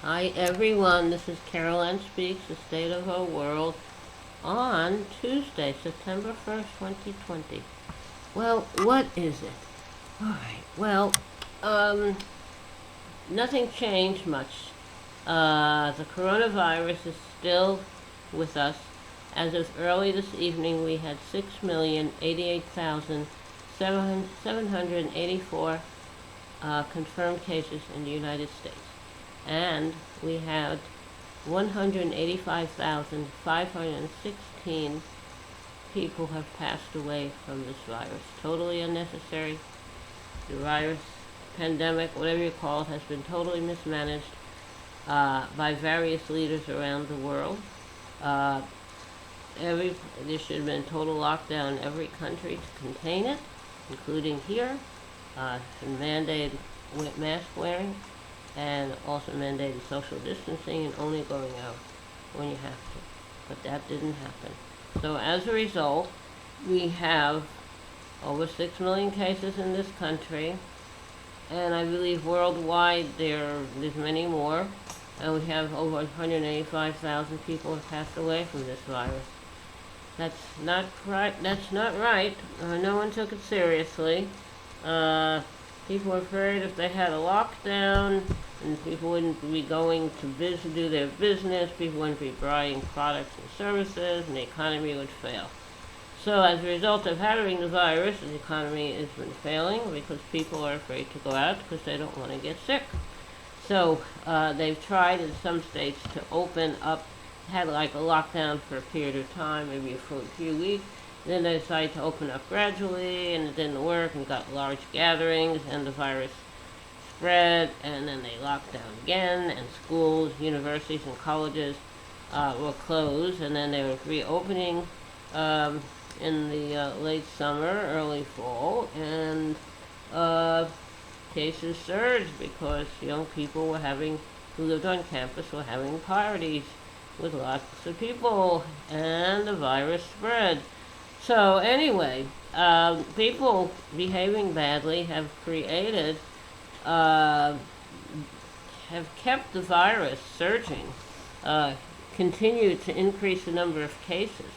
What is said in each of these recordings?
Hi everyone, this is Carol Ann Speaks, The State of Our World, on Tuesday, September 1st, 2020. Well, what is it? Alright, well, um, nothing changed much. The coronavirus is still with us. As of early this evening, we had 6,088,784 confirmed cases in the United States. And we had 185,516 people have passed away from this virus. Totally unnecessary. The virus, pandemic, whatever you call it, has been totally mismanaged by various leaders around the world. Uh, there should have been total lockdown in every country to contain it, including here. Should mandate mask wearing and also mandated social distancing and only going out when you have to. But that didn't happen. So as a result, we have over 6 million cases in this country, and I believe worldwide there's many more, and we have over 185,000 people have passed away from this virus. That's not right. That's not right. No one took it seriously. People were afraid if they had a lockdown and people wouldn't be going to do their business, people wouldn't be buying products and services, and the economy would fail. So as a result of having the virus, the economy has been failing because people are afraid to go out because they don't want to get sick. So they've tried in some states to open up, had like a lockdown for a period of time, maybe for a few weeks. Then they decided to open up gradually, and it didn't work, and got large gatherings, and the virus spread, and then they locked down again, and schools, universities, and colleges were closed, and then they were reopening in the late summer, early fall, and cases surged because young people who lived on campus were having parties with lots of people, and the virus spread. So anyway, people behaving badly have uh, have kept the virus surging, continued to increase the number of cases.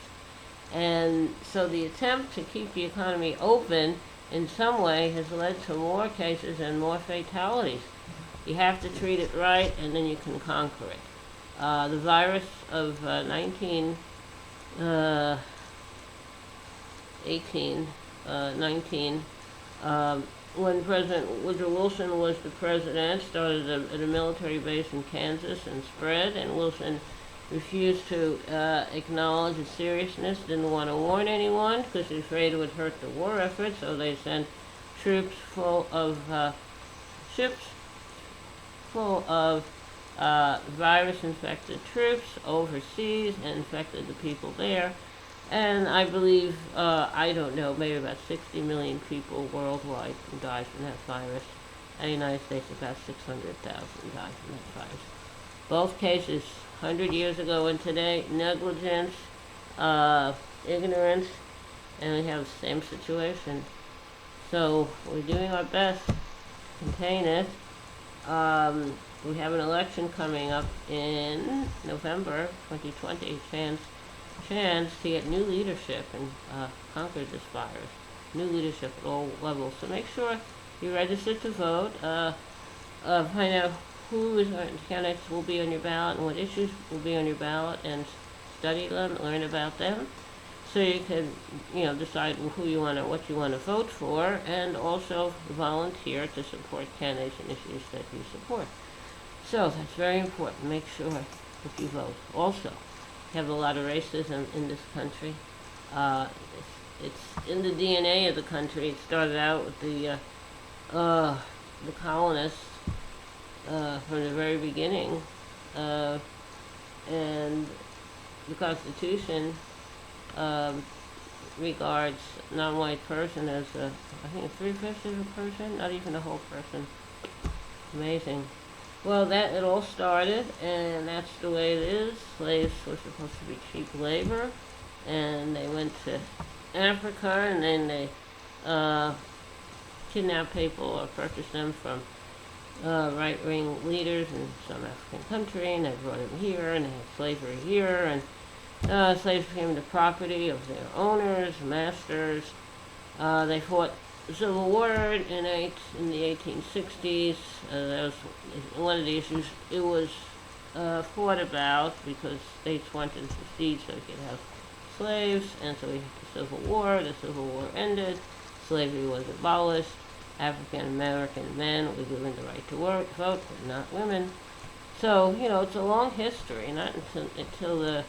And so the attempt to keep the economy open in some way has led to more cases and more fatalities. You have to treat it right, and then you can conquer it. The virus of 19, when President Woodrow Wilson was the president, started at a military base in Kansas and spread, and Wilson refused to acknowledge its seriousness, didn't want to warn anyone because he was afraid it would hurt the war effort, so they sent troops full of ships full of virus-infected troops overseas and infected the people there. And I believe, I don't know, maybe about 60 million people worldwide died from that virus. In the United States, about 600,000 died from that virus. Both cases, 100 years ago and today, negligence, ignorance, and we have the same situation. So we're doing our best to contain it. We have an election coming up in November 2020, chance to get new leadership and conquer this virus. New leadership at all levels. So make sure you register to vote. Find out who candidates will be on your ballot and what issues will be on your ballot, and study them, learn about them, so you can, decide what you want to vote for, and also volunteer to support candidates and issues that you support. So that's very important. Make sure that you vote. Also, we have a lot of racism in this country. It's in the DNA of the country. It started out with the colonists from the very beginning, and the Constitution regards non-white person as I think 3/5 of a person, not even a whole person. Amazing. Well, it all started, and that's the way it is. Slaves were supposed to be cheap labor, and they went to Africa, and then they kidnapped people or purchased them from right-wing leaders in some African country, and they brought him here, and they had slavery here, and slaves became the property of their owners, masters. They fought the Civil War in the 1860s. That was one of the issues. It was fought about because states wanted to secede so they could have slaves, and so we had the Civil War. The Civil War ended. Slavery was abolished. African American men were given the right to vote, but not women. So, it's a long history, not until the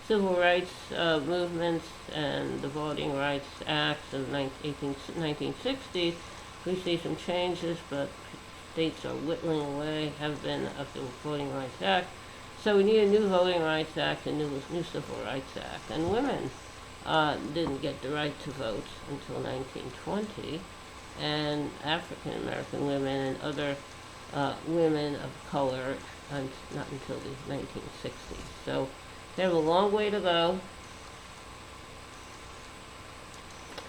civil rights movements and the Voting Rights Acts of the 1960s, we see some changes, but states are whittling away, have been, of the Voting Rights Act. So we need a new Voting Rights Act, a new Civil Rights Act. And women didn't get the right to vote until 1920, and African American women and other women of color not until the 1960s. So we have a long way to go.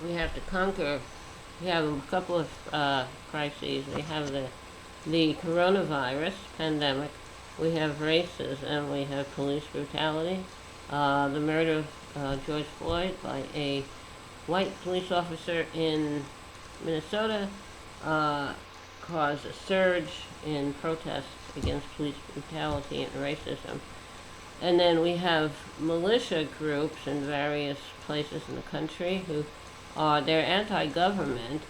We have to conquer. We have a couple of crises. We have the coronavirus pandemic. We have racism. We have police brutality. The murder of George Floyd by a white police officer in Minnesota caused a surge in protests against police brutality and racism. And then we have militia groups in various places in the country who they're anti-government,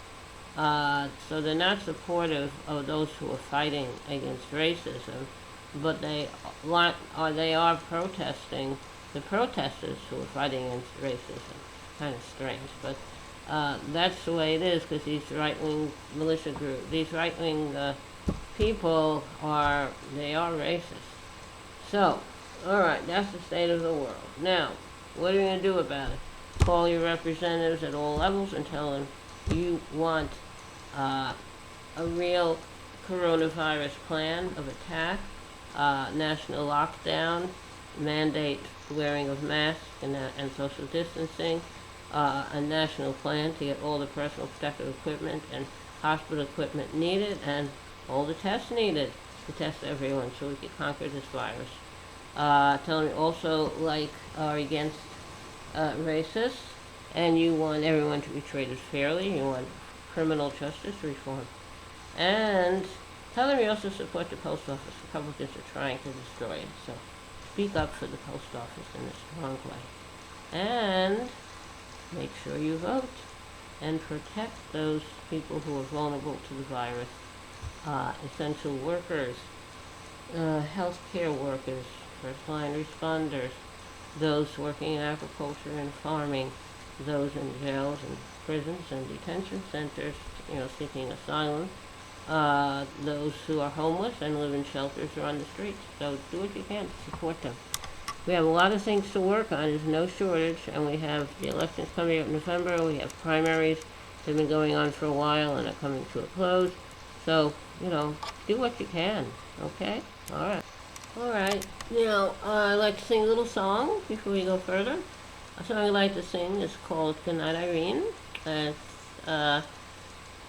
so they're not supportive of those who are fighting against racism, but they are protesting the protesters who are fighting against racism. Kind of strange, but that's the way it is, because these right-wing militia groups, these right-wing people are racist. So, alright, that's the state of the world. Now, what are you going to do about it? Call your representatives at all levels and tell them you want a real coronavirus plan of attack, national lockdown, mandate wearing of masks and social distancing, a national plan to get all the personal protective equipment and hospital equipment needed, and all the tests needed to test everyone so we can conquer this virus. Tell them you also are against racists, and you want everyone to be treated fairly. You want criminal justice reform. And tell them you also support the post office. Republicans are trying to destroy it, so speak up for the post office in a strong way. And make sure you vote and protect those people who are vulnerable to the virus. Essential workers, healthcare workers, first-line responders, those working in agriculture and farming, those in jails and prisons and detention centers, seeking asylum, those who are homeless and live in shelters or on the streets. So do what you can to support them. We have a lot of things to work on. There's no shortage, and we have the elections coming up in November. We have primaries that have been going on for a while and are coming to a close. So, do what you can, okay? All right. Now, I'd like to sing a little song before we go further. A song I'd like to sing is called Goodnight Irene.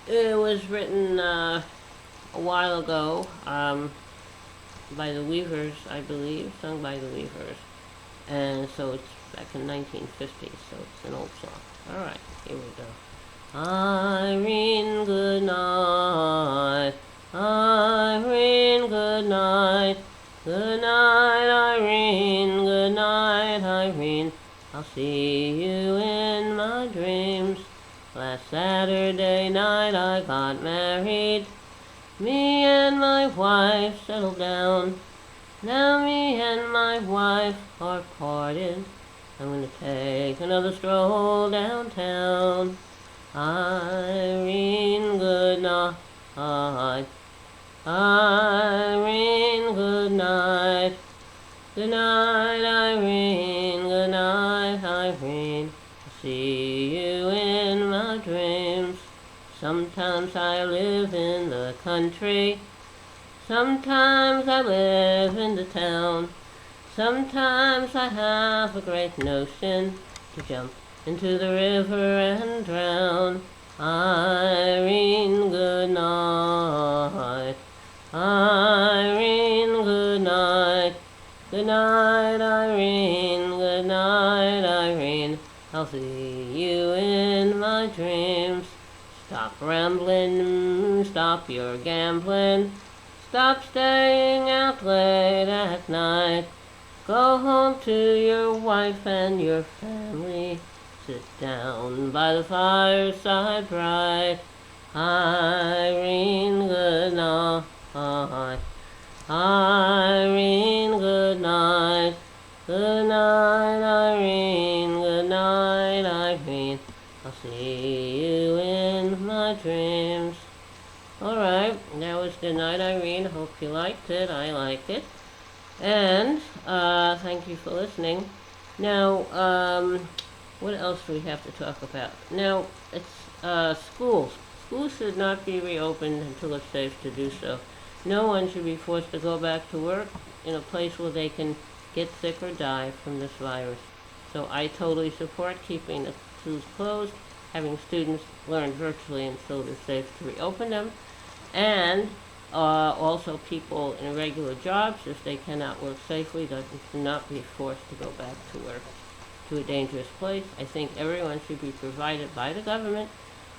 It was written a while ago by the Weavers, I believe, sung by the Weavers. And so it's back in 1950, so it's an old song. All right, here we go. Irene, good night. Irene, good night. Good night, Irene. Good night, Irene. I'll see you in my dreams. Last Saturday night I got married. Me and my wife settled down. Now me and my wife are parted. I'm gonna take another stroll downtown. Irene, good night. Irene, good night. Good night, Irene. Good night, Irene. I'll see you in my dreams. Sometimes I live in the country. Sometimes I live in the town. Sometimes I have a great notion to jump into the river and drown. Irene, good night. Irene, good night. Good night, Irene. Good night, Irene. I'll see you in my dreams. Stop rambling, stop your gambling. Stop staying out late at night. Go home to your wife and your family. Sit down by the fireside bright. Irene, good night. Irene, good night. Good night, Irene. Good night, Irene. I'll see you in my dreams. Alright, that was Good Night, Irene. Hope you liked it. I liked it. And thank you for listening. Now, what else do we have to talk about? Now, it's schools. Schools should not be reopened until it's safe to do so. No one should be forced to go back to work in a place where they can get sick or die from this virus. So I totally support keeping the schools closed, having students learn virtually until they're safe to reopen them, and also people in regular jobs, if they cannot work safely, they should not be forced to go back to work to a dangerous place. I think everyone should be provided by the government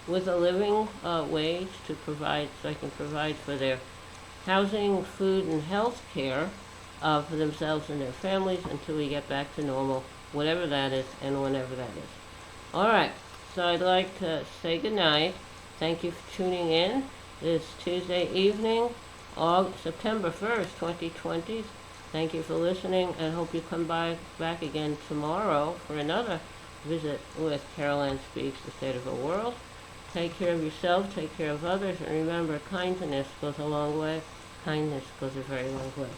with a living wage to provide, so they can provide for their housing, food, and health care for themselves and their families until we get back to normal, whatever that is and whenever that is. All right, so I'd like to say goodnight. Thank you for tuning in this Tuesday evening, September 1st, 2020. Thank you for listening, and hope you come back again tomorrow for another visit with Carol Ann Speaks, The State of the World. Take care of yourself, take care of others, and remember, kindness goes a long way. Kindness goes a very long way.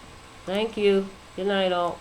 Thank you. Good night, all.